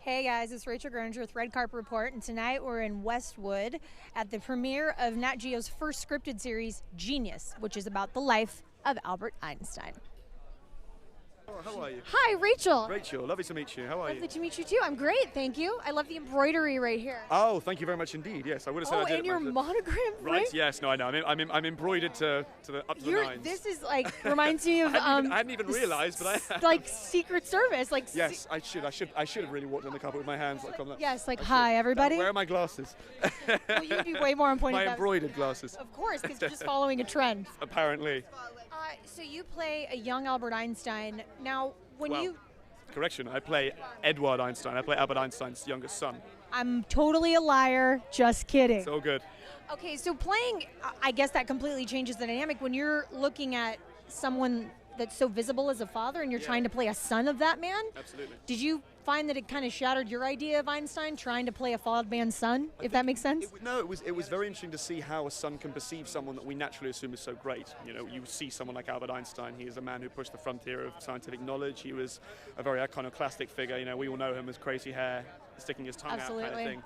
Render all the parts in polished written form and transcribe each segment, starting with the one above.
Hey guys, it's Rachel Greninger with Red Carpet Report, and tonight we're in Westwood at the premiere of NatGeo's first scripted series, Genius, which is about the life of Albert Einstein. Oh, how are you? Hi, Rachel. Rachel, lovely to meet you. How are you? Lovely to meet you too. I'm great, thank you. I love the embroidery right here. Oh, thank you very much indeed. Yes, I would have said I did. And your monogram, right? Yes, no, I know. I'm embroidered up to the nines. This is like reminds me of I hadn't even realised, but I like Secret Service, like. Yes, I should have really walked on the carpet with my hands like on that. Yes, like hi everybody. Where are my glasses? Well, you'd be way more on point. My embroidered glasses. Of course, because you're just following a trend. Apparently. So you play a young Albert Einstein. Now, Correction, I play Edward Einstein. I play Albert Einstein's youngest son. I'm totally a liar, just kidding. It's all good. Okay, so playing, I guess that completely changes the dynamic. When you're looking at someone that's so visible as a father and you're trying to play a son of that man. Absolutely. Did you find that it kind of shattered your idea of Einstein, trying to play a flawed man's son, if that makes sense? It was very interesting to see how a son can perceive someone that we naturally assume is so great. You know, you see someone like Albert Einstein. He is a man who pushed the frontier of scientific knowledge. He was a very iconoclastic figure. You know, we all know him as crazy hair, sticking his tongue out kind of thing.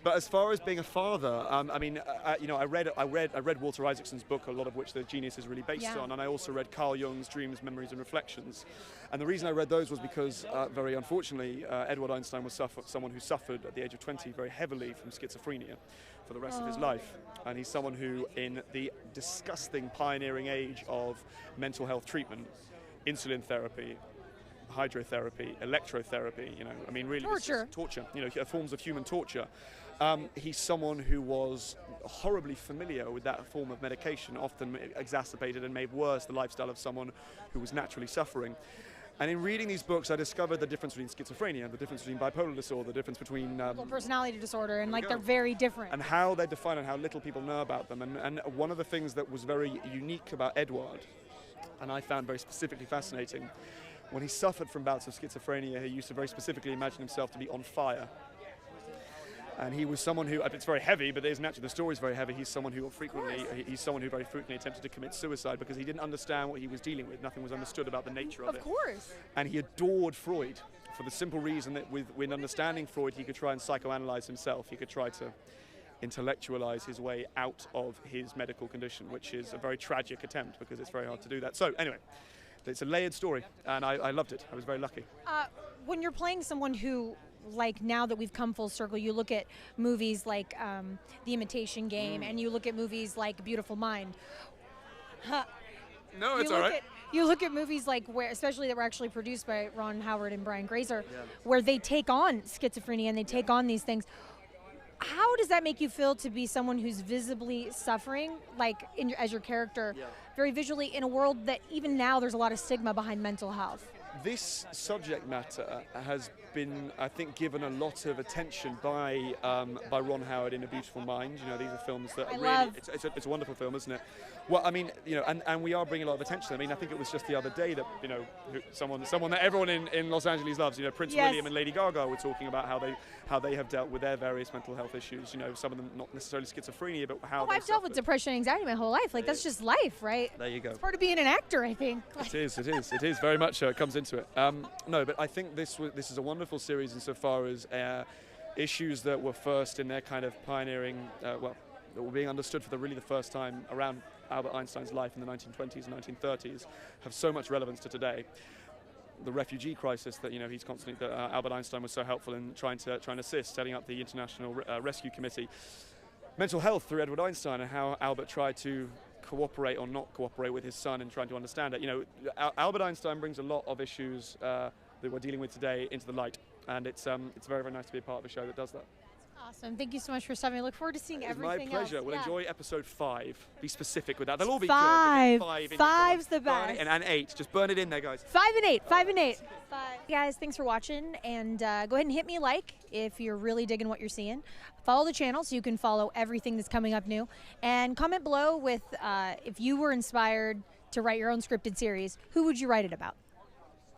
But as far as being a father, I read Walter Isaacson's book, a lot of which the Genius is really based on, and I also read Carl Jung's Dreams, Memories and Reflections. And the reason I read those was because, very unfortunately, Edward Einstein was someone who suffered at the age of 20 very heavily from schizophrenia for the rest of his life. And he's someone who, in the disgusting pioneering age of mental health treatment, insulin therapy, hydrotherapy, electrotherapy, really torture, forms of human torture. He's someone who was horribly familiar with that form of medication, often exacerbated and made worse the lifestyle of someone who was naturally suffering. And in reading these books, I discovered the difference between schizophrenia, the difference between bipolar disorder, the difference between personality disorder, and they're very different. And how they're defined and how little people know about them. And one of the things that was very unique about Edward, and I found very specifically fascinating, when he suffered from bouts of schizophrenia, he used to very specifically imagine himself to be on fire. And he was someone who, it's very heavy, but the story is very heavy. He's someone who very frequently attempted to commit suicide because he didn't understand what he was dealing with. Nothing was understood about the nature of it. Of course. And he adored Freud for the simple reason that with understanding Freud, he could try and psychoanalyze himself. He could try to intellectualize his way out of his medical condition, which is a very tragic attempt because it's very hard to do that. So anyway, it's a layered story, and I loved it. I was very lucky. When you're playing someone who, like now that we've come full circle, you look at movies like The Imitation Game, and you look at movies like Beautiful Mind. No, it's all right. You look at movies like especially that were actually produced by Ron Howard and Brian Grazer, where they take on schizophrenia and they take on these things. How does that make you feel to be someone who's visibly suffering, as your character, very visually, in a world that even now there's a lot of stigma behind mental health? This subject matter has been, I think, given a lot of attention by Ron Howard in A Beautiful Mind. These are films that it's a wonderful film, isn't it? Well, and we are bringing a lot of attention. I think it was just the other day that, someone that everyone in Los Angeles loves, Prince William and Lady Gaga were talking about how they have dealt with their various mental health issues. Some of them not necessarily schizophrenia, but how I've dealt with depression and anxiety my whole life. That's just life, right? There you go. It's part of being an actor, I think. It is very much so. It comes into it. No, but I think this is a wonderful series insofar as issues that were first in their kind of pioneering, that were being understood for the first time around Albert Einstein's life in the 1920s and 1930s have so much relevance to today. The refugee crisis that he's constantly, that Albert Einstein was so helpful in trying to assist, setting up the International Rescue Committee. Mental health through Edward Einstein and how Albert tried to cooperate or not cooperate with his son and trying to understand it. Albert Einstein brings a lot of issues that we're dealing with today into the light, and it's very, very nice to be a part of a show that does that. Awesome. Thank you so much for stopping. I look forward to seeing everything else. My pleasure. We'll enjoy episode 5. Be specific with that. They'll all be good. Five. Five's the best. And 8. Just burn it in there, guys. 5 and 8. 5 and 8. 5. Guys, thanks for watching. And go ahead and hit me a like if you're really digging what you're seeing. Follow the channel so you can follow everything that's coming up new. And comment below with if you were inspired to write your own scripted series, who would you write it about?